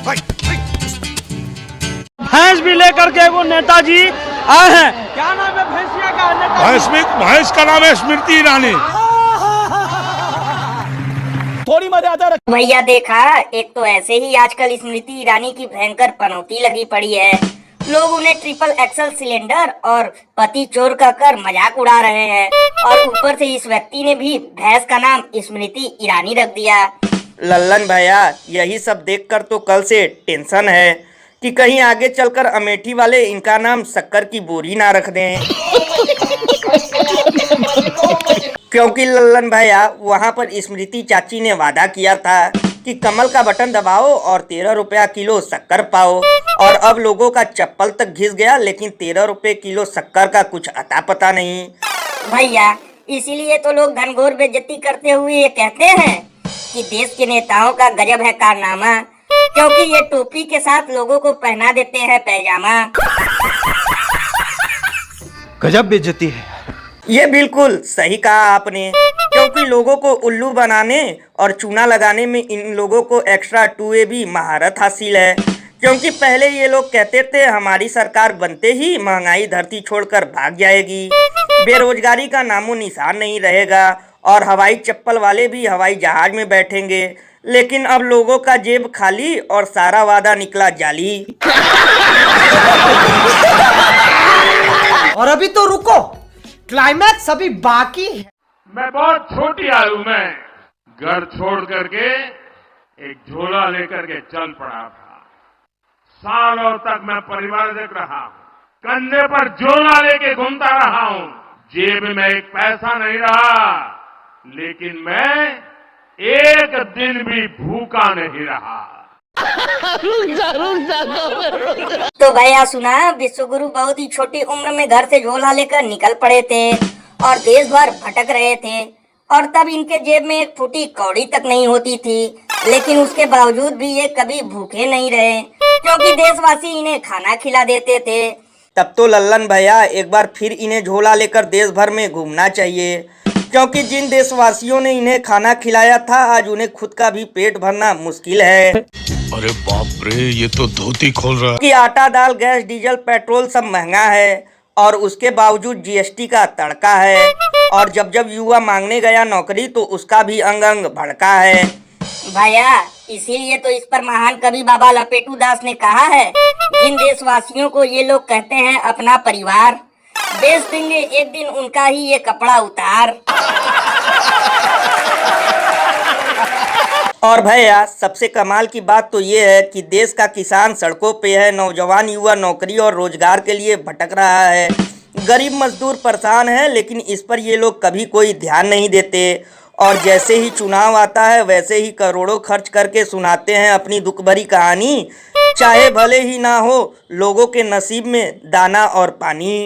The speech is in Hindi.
भैंस भी लेकर के वो नेताजी आए हैं। क्या नाम है भैंसिया का? भैंस का नाम है स्मृति ईरानी। थोड़ी मर्यादा रख भैया देखा, एक तो ऐसे ही आजकल स्मृति ईरानी की भयंकर पनौती लगी पड़ी है। लोग उन्हें ट्रिपल एक्सल सिलेंडर और पति चोर कहकर मजाक उड़ा रहे हैं, और ऊपर से इस व्यक्ति ने भी भैंस का नाम स्मृति ईरानी रख दिया। लल्लन भैया, यही सब देखकर तो कल से टेंशन है कि कहीं आगे चलकर अमेठी वाले इनका नाम शक्कर की बोरी ना रख दें। क्योंकि लल्लन भैया, वहाँ पर स्मृति चाची ने वादा किया था कि कमल का बटन दबाओ और 13 रुपया किलो शक्कर पाओ, और अब लोगों का चप्पल तक घिस गया, लेकिन 13 रुपए किलो शक्कर का कुछ अता पता नहीं। भैया इसीलिए तो लोग घनघोर बेइज्जती करते हुए ये कहते हैं कि देश के नेताओं का गजब है कारनामा, क्योंकि ये टोपी के साथ लोगों को पहना देते हैं पैजामा। गजब बेइज्जती है। ये बिल्कुल सही कहा आपने, क्योंकि लोगों को उल्लू बनाने और चूना लगाने में इन लोगों को एक्स्ट्रा 2AB महारत हासिल है। क्योंकि पहले ये लोग कहते थे हमारी सरकार बनते ही महंगाई धरती छोड़कर भाग जाएगी, बेरोजगारी का नामो निशान नहीं रहेगा, और हवाई चप्पल वाले भी हवाई जहाज में बैठेंगे। लेकिन अब लोगों का जेब खाली और सारा वादा निकला जाली। और अभी तो रुको, क्लाइमैक्स अभी बाकी है। मैं बहुत छोटी आयु में घर छोड़ करके एक झोला लेकर के चल पड़ा था। सालों तक मैं परिवार देख रहा हूं, कंधे पर झोला लेके घूमता रहा हूं, जेब में एक पैसा नहीं रहा, लेकिन मैं एक दिन भी भूखा नहीं रहा। तो भैया सुना, विश्वगुरु बहुत ही छोटी उम्र में घर से झोला लेकर निकल पड़े थे और देश भर भटक रहे थे, और तब इनके जेब में एक फूटी कौड़ी तक नहीं होती थी, लेकिन उसके बावजूद भी ये कभी भूखे नहीं रहे, क्योंकि देशवासी इन्हें खाना खिला देते थे। तब तो लल्लन भैया एक बार फिर इन्हें झोला लेकर देश भर में घूमना चाहिए, क्योंकि जिन देशवासियों ने इन्हें खाना खिलाया था आज उन्हें खुद का भी पेट भरना मुश्किल है। अरे बाप रे, ये तो धोती खोल रहा है। कि आटा दाल गैस डीजल पेट्रोल सब महंगा है, और उसके बावजूद GST का तड़का है, और जब जब युवा मांगने गया नौकरी तो उसका भी अंग अंग भड़का है। भैया इसीलिए तो इस पर महान कवि बाबा लपेटू दास ने कहा है, जिन देशवासियों को ये लोग कहते हैं अपना परिवार, बेच देंगे एक दिन उनका ही ये कपड़ा उतार। और भैया सबसे कमाल की बात तो ये है कि देश का किसान सड़कों पे है, नौजवान युवा नौकरी और रोजगार के लिए भटक रहा है, गरीब मजदूर परेशान है, लेकिन इस पर ये लोग कभी कोई ध्यान नहीं देते, और जैसे ही चुनाव आता है वैसे ही करोड़ों खर्च करके सुनाते हैं अपनी दुख भरी कहानी, चाहे भले ही ना हो लोगों के नसीब में दाना और पानी।